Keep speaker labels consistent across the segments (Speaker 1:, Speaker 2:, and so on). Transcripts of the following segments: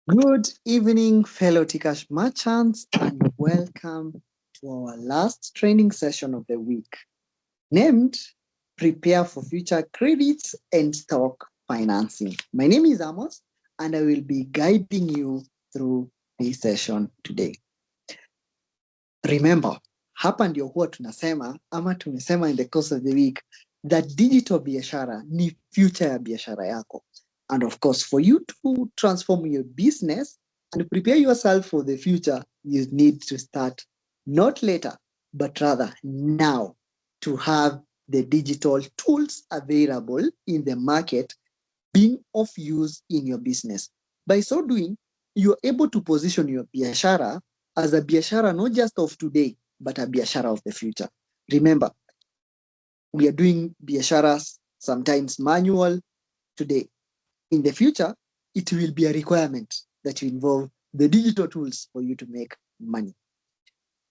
Speaker 1: Good evening, fellow Tikash merchants, and welcome to our last training session of the week, named Prepare for Future Credits and Stock Financing. My name is Amos, and I will be guiding you through this session today. Remember, hapa ndio huwa tunasema ama tumesema in the course of the week that digital biashara ni future ya biashara yako. And of course, for you to transform your business and prepare yourself for the future, you need to start not later, but rather now to have the digital tools available in the market being of use in your business. By so doing, you're able to position your biashara as a biashara not just of today, but a biashara of the future. Remember, we are doing biasharas sometimes manual today. In the future, it will be a requirement that you involve the digital tools for you to make money.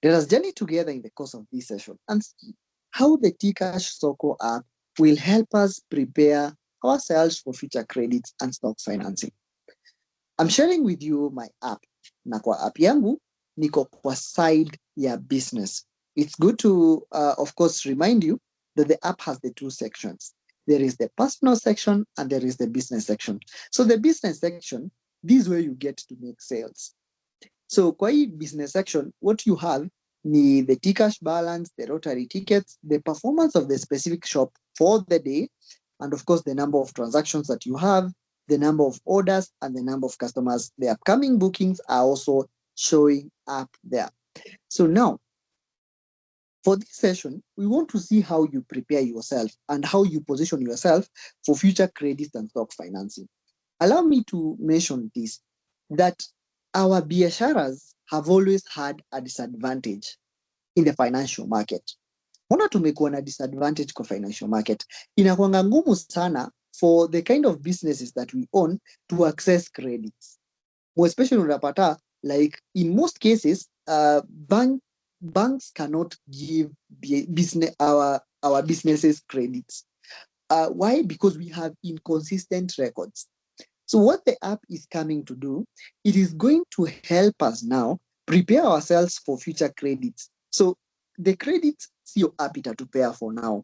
Speaker 1: Let us journey together in the course of this session and see how the Tcash Soko app will help us prepare ourselves for future credits and stock financing. I'm sharing with you my app. Na kwa app yangu, niko kwa side ya business. It's good to, of course, remind you that the app has the two sections. There is the personal section and there is the business section. So the business section, this is where you get to make sales. So kwa hii business section, what you have ni the Tcash balance, the Rotary tickets, the performance of the specific shop for the day, and of course, the number of transactions that you have, the number of orders, and the number of customers. The upcoming bookings are also showing up there. So now, for this session, we want to see how you prepare yourself and how you position yourself for future credit and stock financing. Allow me to mention this, that our biasharas have always had a disadvantage in the financial market. Mbona tumekuwa na disadvantage kwa financial market? Inakuanga ngumu sana for the kind of businesses that we own to access credits. More especially unapata, like in most cases, banks cannot give our businesses credits. Why? Because we have inconsistent records. So what the app is coming to do, it is going to help us now prepare ourselves for future credits. So the credits sio app itatupea for now.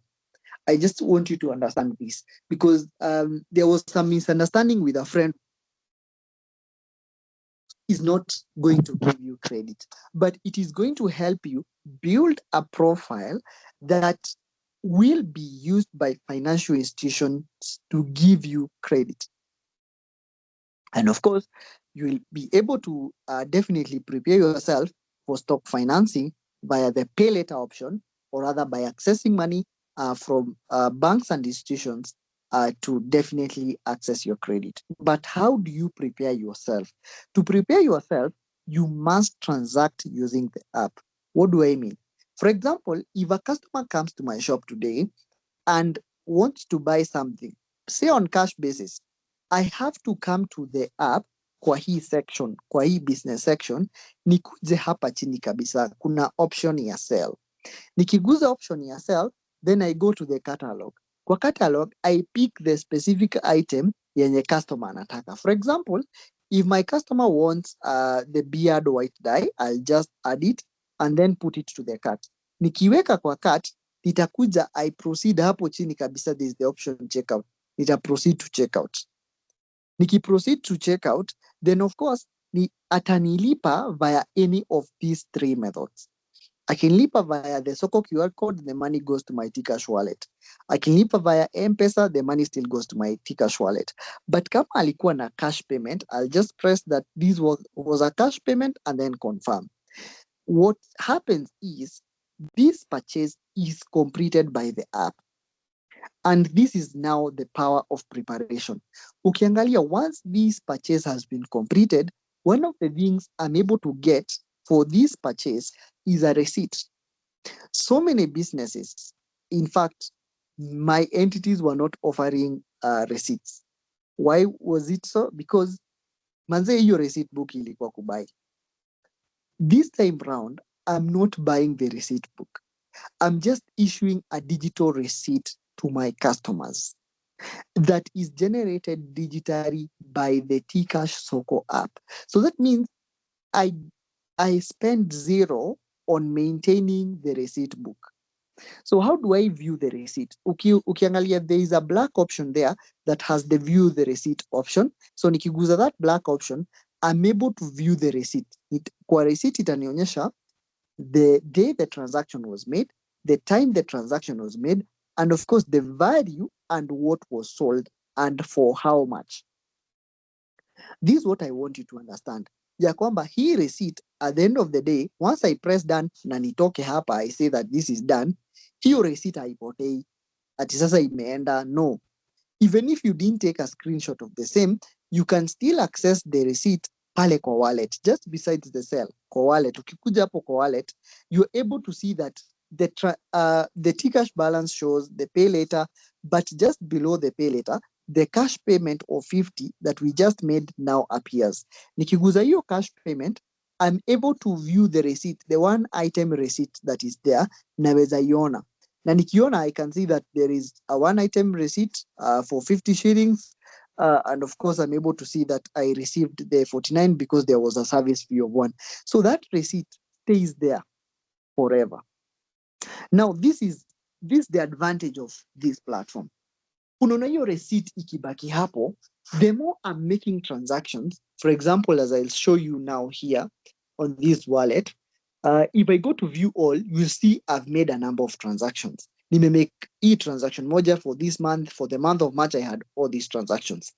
Speaker 1: I just want you to understand this because there was some misunderstanding with a friend is not going to give you credit, but it is going to help you build a profile that will be used by financial institutions to give you credit. And of course, you will be able to definitely prepare yourself for stock financing via the pay later option, or rather by accessing money from banks and institutions to definitely access your credit. But how do you prepare yourself? To prepare yourself, you must transact using the app. What do I mean? For example, if a customer comes to my shop today and wants to buy something, say on cash basis, I have to come to the app kwa hii section, kwa hii business section, nikuje hapa chini kabisa, kuna option ya sell. Nikiguza option ya sell, then I go to the catalog. Kwa catalog, I pick the specific item yenye customer anataka. For example, if my customer wants the beard white dye, I'll just add it and then put it to the cart. Nikiweka kwa cart, nitakuja, I proceed hapo chini kabisa, there is the option checkout. Nita proceed to checkout. Proceed to checkout, then of course, atanilipa via any of these three methods. I can lipa via the Soko QR code, the money goes to my Tcash wallet. I can lipa via M-Pesa, the money still goes to my Tcash wallet. But kama alikuwa na cash payment, I'll just press that this was a cash payment and then confirm. What happens is this purchase is completed by the app. And this is now the power of preparation. Ukiangalia, once this purchase has been completed, one of the things I'm able to get for this purchase is a receipt. So many businesses, in fact, my entities were not offering receipts. Why was it so? Because manze hiyo receipt book ilikuwa kubuy. This time round, I'm not buying the receipt book. I'm just issuing a digital receipt to my customers. that is generated digitally by the Tcash Soko app. So that means I spend zero on maintaining the receipt book. So how do I view the receipt? Ukiangalia, there is a black option there that has the view the receipt option. So nikiguza that black option, I'm able to view the receipt. Kwa receipt itanionyesha the day the transaction was made, the time the transaction was made, and of course the value and what was sold and for how much. This is what I want you to understand. Ya kwamba hii receipt at the end of the day, once I press done na nitoke hapa, I say that this is done, hiyo receipt haipotei ati sasa imeenda. No, even if you didn't take a screenshot of the same, you can still access the receipt pale kwa wallet, just besides the cell kwa wallet. Ukikuja hapo kwa wallet, you're able to see that the Tcash balance shows the pay later, but just below the pay later, the cash payment of 50 that we just made now appears. Nikiguza hiyo cash payment, I'm able to view the receipt, the one item receipt that is there, naweza iona. Na nikiona, I can see that there is a one item receipt for 50 shillings. And of course, I'm able to see that I received the 49 because there was a service fee of 1. So that receipt stays there forever. Now, this is the advantage of this platform. Unaona hiyo receipt ikibaki hapo, the more I'm making transactions, for example, as I'll show you now here on this wallet, if I go to view all, you'll see I've made a number of transactions. Make transaction moja for this month. For the month of March, I had all these transactions.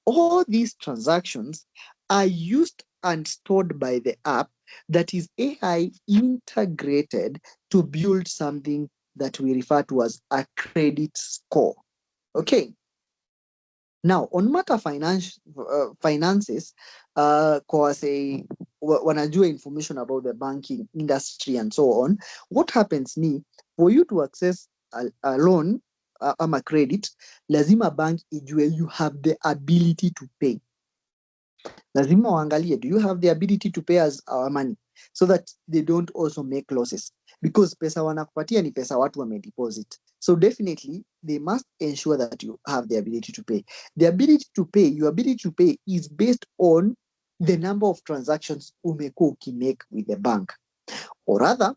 Speaker 1: All these transactions are used and stored by the app that is AI integrated to build something that we refer to as a credit score. Okay. Now, on matter finances, kwa say wanajua information about the banking industry and so on, what happens ni, for you to access a loan ama credit, lazima bank ijue you have the ability to pay. Lazima waangalie, do you have the ability to pay us our money, so that they don't also make losses, because pesa wanakupatia ni pesa watu wamedeposit. So definitely they must ensure that you have the ability to pay. The ability to pay, your ability to pay is based on the number of transactions umekuwa ukimake with the bank, or rather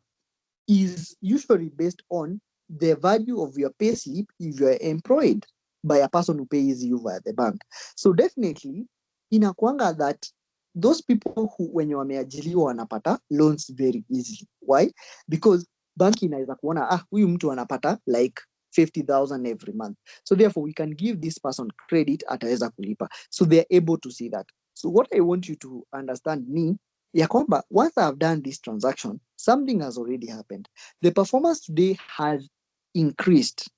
Speaker 1: is usually based on the value of your pay slip if you are employed by a person who pays you via the bank. So definitely inakuanga that those people who wenye wameajiliwa wanapata loans very easily. Why? Because bank inaweza kuona huyu mtu anapata like 50,000 every month, so therefore we can give this person credit, ataweza kulipa. So they are able to see that. So what I want you to understand ni ya kwamba once I've done this transaction, something has already happened. The performance today has increased.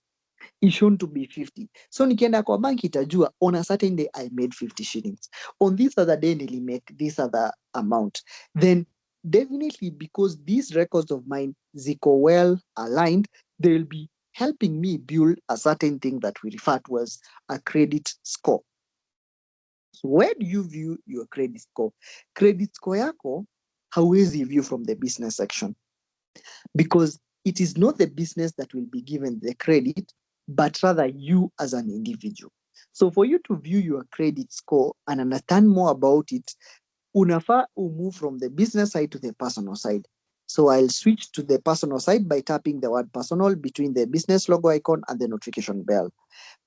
Speaker 1: It's shown to be 50. So nikienda kwa bank itajua on a certain day I made 50 shillings. On this other day nili make this other amount. Then definitely, because these records of mine ziko well aligned, they will be helping me build a certain thing that we refer to as a credit score. So where do you view your credit score? Credit score yako hauwezi view from the business section, because it is not the business that will be given the credit, but rather you as an individual. So for you to view your credit score and understand more about it, unafaa move from the business side to the personal side. So I'll switch to the personal side by tapping the word personal between the business logo icon and the notification bell.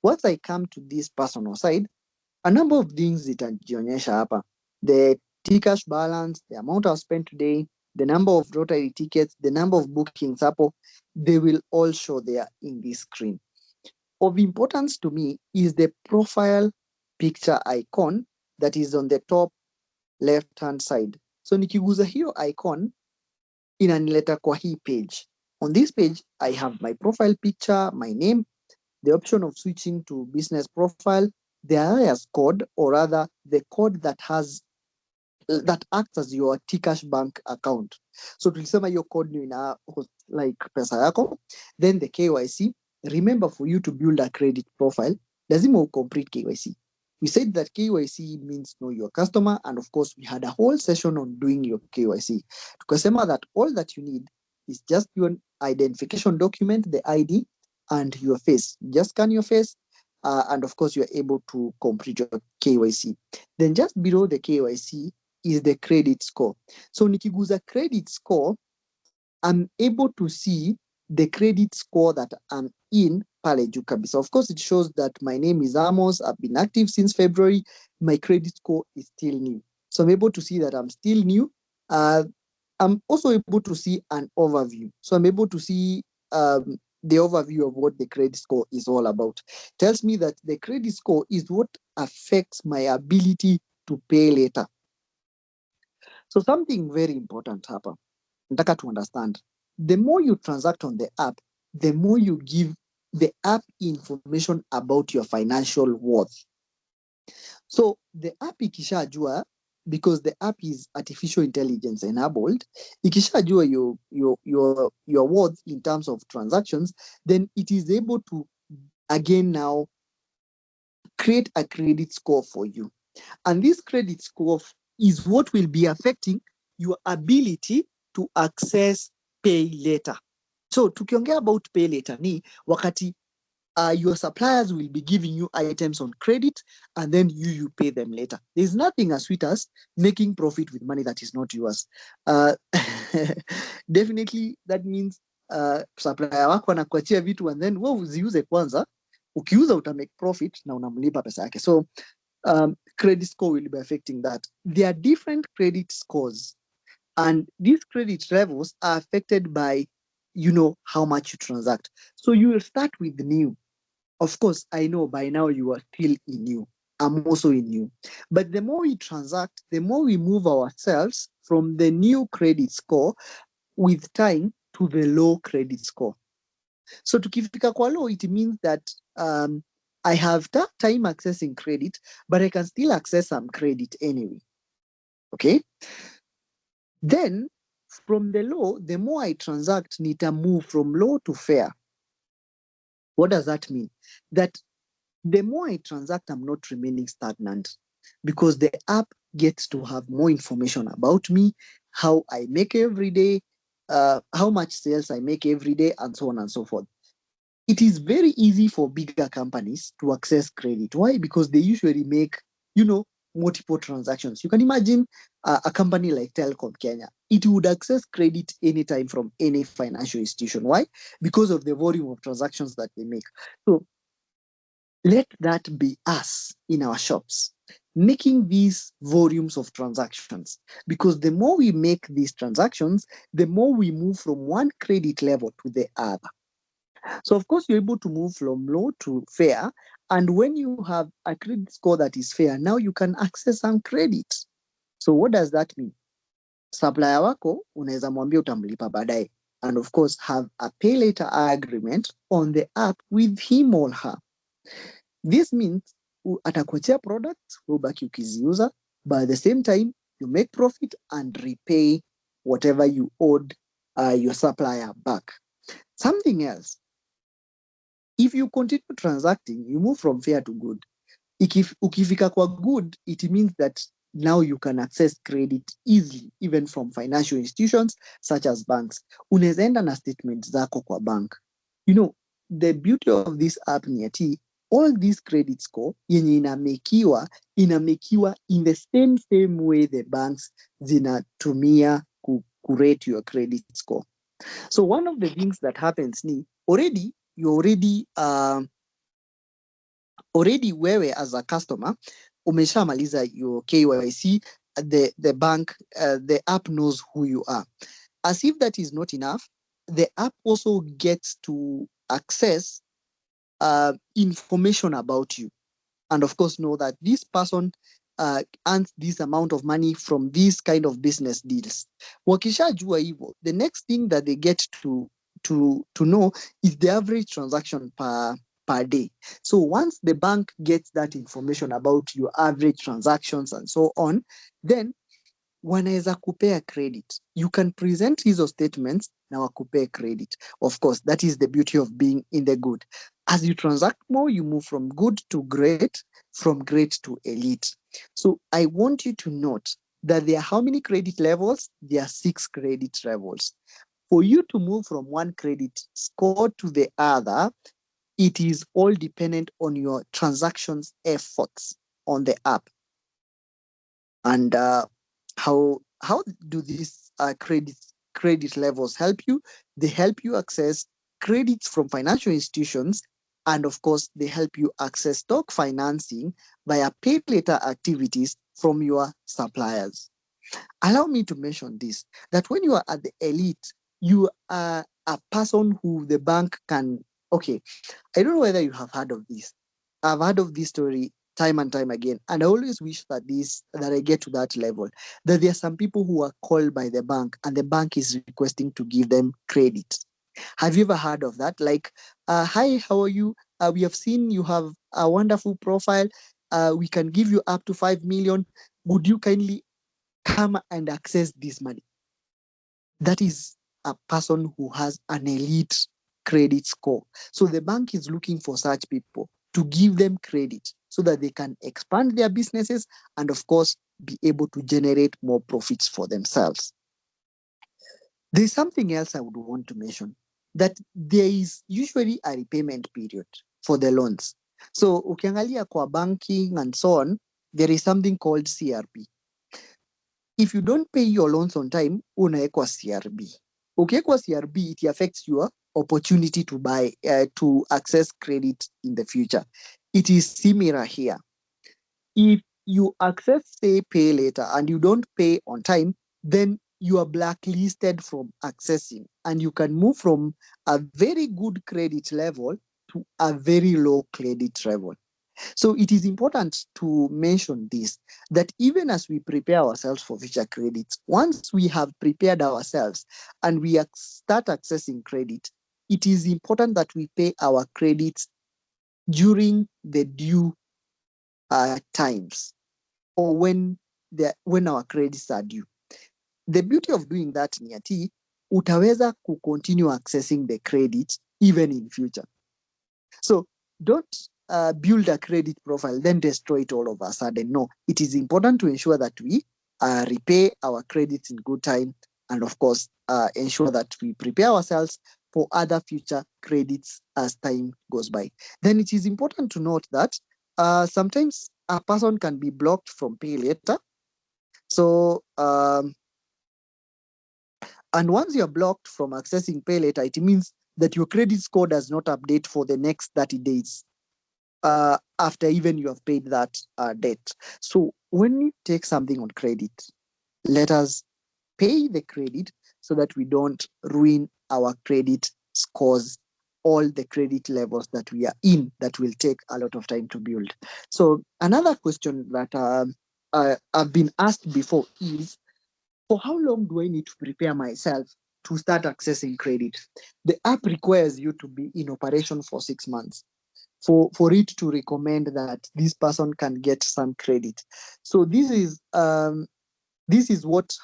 Speaker 1: Once I come to this personal side, a number of things zitajionyesha hapa: the Tcash balance, the amount I've spent today, the number of lottery tickets, the number of bookings hapo, they will all show there in this screen. Of importance to me is the profile picture icon that is on the top left hand side. So nikiguza hiyo icon, inanileta kwa hii page. On this page, I have my profile picture, my name, the option of switching to business profile, the alias code, or rather the code that acts as your Tcash bank account. So tulisema hiyo code ni ina like pesa yako. Then the KYC. Remember, for you to build a credit profile, lazima complete KYC. We said that KYC means know your customer, and of course we had a whole session on doing your KYC. Tukasema that all that you need is just your identification document, the ID, and your face. Just scan your face, and of course, you're able to complete your KYC. Then just below the KYC is the credit score. So nikiguza credit score, I'm able to see the credit score that I'm in pale juu kabisa. Of course, it shows that my name is Amos. I've been active since February. My credit score is still new. So I'm able to see that I'm still new. I'm also able to see an overview. So I'm able to see the overview of what the credit score is all about. Tells me that the credit score is what affects my ability to pay later. So something very important hapa. Nataka to understand. The more you transact on the app, the more you give the app information about your financial worth. So the app ikishajua, because the app is artificial intelligence enabled, ikishajua your worth in terms of transactions, then it is able to again now create a credit score for you. And this credit score is what will be affecting your ability to access pay later. So tukiongea about pay later ni wakati your suppliers will be giving you items on credit and then you pay them later. There's nothing as sweet as making profit with money that is not yours. Definitely that means supplier wako anakuachia vitu and then wewe uziuze kwanza, ukiuza uta make profit na unamlipa pesa yake. So credit score will be affecting that. There are different credit scores, and these credit levels are affected by, how much you transact. So you will start with new. Of course, I know by now you are still in new. I'm also in new. But the more we transact, the more we move ourselves from the new credit score with time to the low credit score. So tukifika kwa low, it means that I have tough time accessing credit, but I can still access some credit anyway. Okay? Then from the low, the more I transact, nita move from low to fair. What does that mean? That the more I transact, I'm not remaining stagnant, because the app gets to have more information about me, how I make every day, how much sales I make every day, and so on and so forth. It is very easy for bigger companies to access credit. Why? Because they usually make, multiple transactions. You can imagine a company like Telkom Kenya. It would access credit anytime from any financial institution. Why? Because of the volume of transactions that they make. So let that be us in our shops, making these volumes of transactions. Because the more we make these transactions, the more we move from one credit level to the other. So of course, you're able to move from low to fair. And when you have a credit score that is fair, now you can access some credit. So what does that mean? Supplier wako unaweza mwambia utamlipa baadaye, and of course have a pay later agreement on the app with him or her. This means atakuachia products ubaki ukiziuza, but at the same time you make profit and repay whatever you owed your supplier back. Something else, if you continue transacting, you move from fair to good. Ukifika kwa good, it means that now you can access credit easily, even from financial institutions such as banks. Unaweza enda na statement zako kwa bank. The beauty of this app ni ati all this credit score yenye inamekiwa in the same way the banks zinatumia kurate your credit score. So one of the things that happens ni already wewe as a customer umeshamaliza your KYC, the bank, the app knows who you are. As if that is not enough, the app also gets to access information about you, and of course know that this person earns this amount of money from these kind of business deals. Wakishajua hivyo, the next thing that they get to know is the average transaction per day. So once the bank gets that information about your average transactions and so on, then wanaweza kupea credit. You can present hizo statements na wakupea credit. Of course, that is the beauty of being in the good. As you transact more, you move from good to great, from great to elite. So I want you to note that there are how many credit levels? There are 6 credit levels. For you to move from one credit score to the other, it is all dependent on your transactions efforts on the app. And how do these credit levels help you? They help you access credits from financial institutions, and of course, they help you access stock financing via pay later activities from your suppliers. Allow me to mention this, that when you are at the elite, you are a person who the bank can, okay, I don't know whether you have heard of this. I've heard of this story time and time again, and I always wish that I get to that level. That there are some people who are called by the bank, and the bank is requesting to give them credit. Have you ever heard of that? Like, hi, how are you? We have seen you have a wonderful profile. We can give you up to 5 million. Would you kindly come and access this money? That is a person who has an elite credit score. So the bank is looking for such people to give them credit so that they can expand their businesses and, of course, be able to generate more profits for themselves. There's something else I would want to mention, that there is usually a repayment period for the loans. So ukiangalia kwa banking and so on, there is something called CRP. If you don't pay your loans on time, unaekwa CRB. Ukiekwa CRB, it affects your opportunity to buy, to access credit in the future. It is similar here. If you access, say, pay later and you don't pay on time, then you are blacklisted from accessing, and you can move from a very good credit level to a very low credit level. So it is important to mention this, that even as we prepare ourselves for future credits, once we have prepared ourselves and we start accessing credit, it is important that we pay our credits during the due times, or when our credits are due. The beauty of doing that ni ati utaweza continue accessing the credit even in future. So don't build a credit profile, then destroy it all of a sudden. No, it is important to ensure that we repay our credits in good time, and of course, ensure that we prepare ourselves for other future credits as time goes by. Then it is important to note that sometimes a person can be blocked from pay later. So, and once you're blocked from accessing pay later, it means that your credit score does not update for the next 30 days. After even you have paid that debt. So when you take something on credit, let us pay the credit so that we don't ruin our credit scores, all the credit levels that we are in, that will take a lot of time to build. So another question that I've been asked before is, for how long do I need to prepare myself to start accessing credit? The app requires you to be in operation for 6 months for it to recommend that this person can get some credit. So this is what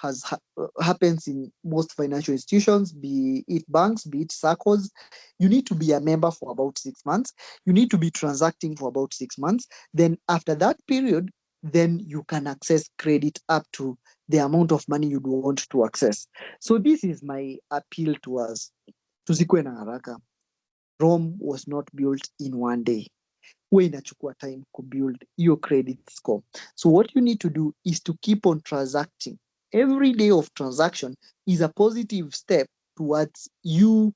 Speaker 1: happens in most financial institutions, be it banks, be it SACCOs. You need to be a member for about 6 months. You need to be transacting for about 6 months. Then after that period, then you can access credit up to the amount of money you'd want to access. So this is my appeal to us. Tusikwe na haraka. Rome was not built in one day. Huwa inachukua time to build your credit score. So what you need to do is to keep on transacting. Every day of transaction is a positive step towards you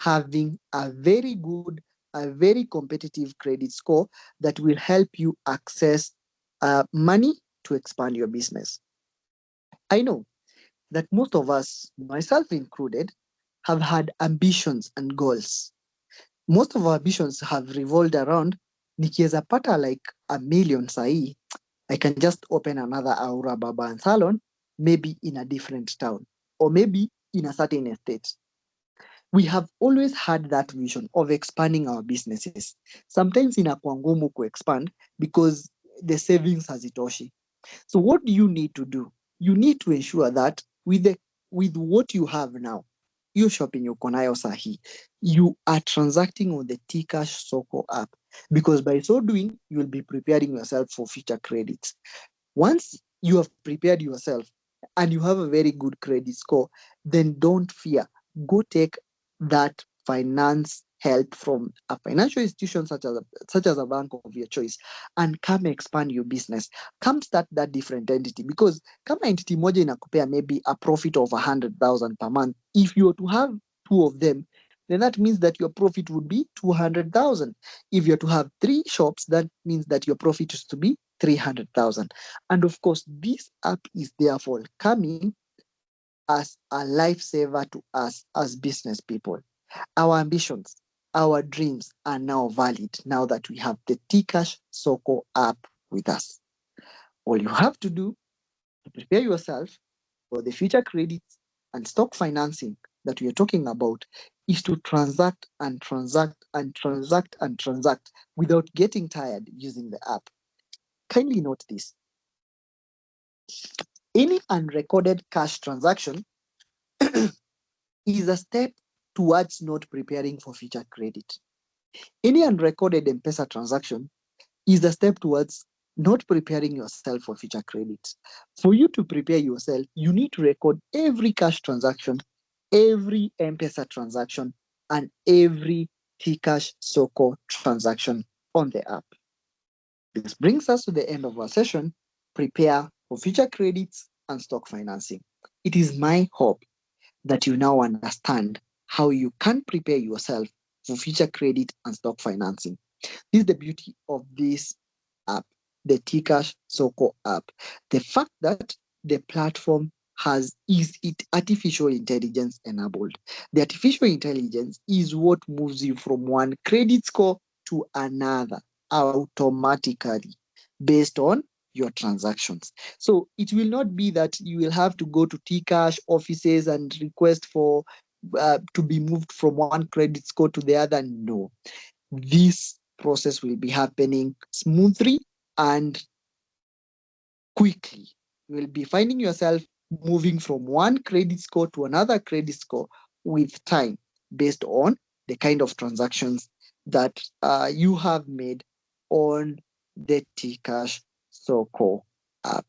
Speaker 1: having a very good, a very competitive credit score that will help you access money to expand your business. I know that most of us, myself included, have had ambitions and goals. Most of our ambitions have revolved around, nikiweza pata like 1 million sahi, I can just open another Aura Baba salon, maybe in a different town, or maybe in a certain estate. We have always had that vision of expanding our businesses. Sometimes inakuwa ngumu expand because the savings hazitoshi. So what do you need to do? You need to ensure that with what you have now, you're shopping uko nayo sahi, you are transacting on the Tcash Soko app, because by so doing, you will be preparing yourself for future credits. Once you have prepared yourself and you have a very good credit score, then don't fear. Go take that finance help from a financial institution such as a bank of your choice, and come expand your business. Come start that different entity, because kama entity moja inakupea maybe a profit of 100,000 per month, if you were to have two of them, then that means that your profit would be 200,000. If you're to have three shops, that means that your profit is to be 300,000. And of course, this app is therefore coming as a lifesaver to us as business people. Our ambitions, our dreams are now valid now that we have the Tcash Soko app with us. All you have to do to prepare yourself for the future credits and stock financing that we are talking about is to transact and transact and transact and transact without getting tired using the app. Kindly note this. Any unrecorded cash transaction is a step towards not preparing for future credit. Any unrecorded M-Pesa transaction is a step towards not preparing yourself for future credit. For you to prepare yourself, you need to record every cash transaction, every M-Pesa transaction, and every Tcash Soko transaction on the app. This brings us to the end of our session. Prepare for future credits and stock financing. It is my hope that you now understand how you can prepare yourself for future credit and stock financing. This is the beauty of this app, the Tcash Soko app. The fact that the platform is it artificial intelligence enabled. The artificial intelligence is what moves you from one credit score to another automatically based on your transactions. So it will not be that you will have to go to Tcash offices and request for to be moved from one credit score to the other. No, this process will be happening smoothly and quickly. You will be finding yourself moving from one credit score to another credit score with time based on the kind of transactions that you have made on the Tcash Soko app.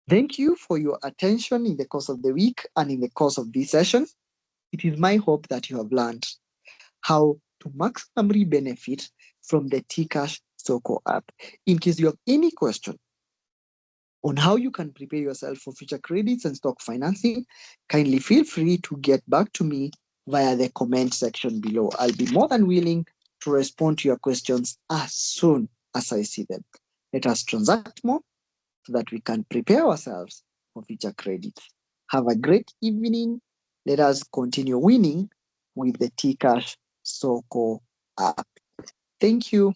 Speaker 1: Thank you for your attention in the course of the week and in the course of this session. It is my hope that you have learned how to maximally benefit from the Tcash Soko app. In case you have any question on how you can prepare yourself for future credits and stock financing, kindly feel free to get back to me via the comment section below. I'll be more than willing to respond to your questions as soon as I see them. Let us transact more so that we can prepare ourselves for future credits. Have a great evening. Let us continue winning with the Tcash Soko app. Thank you.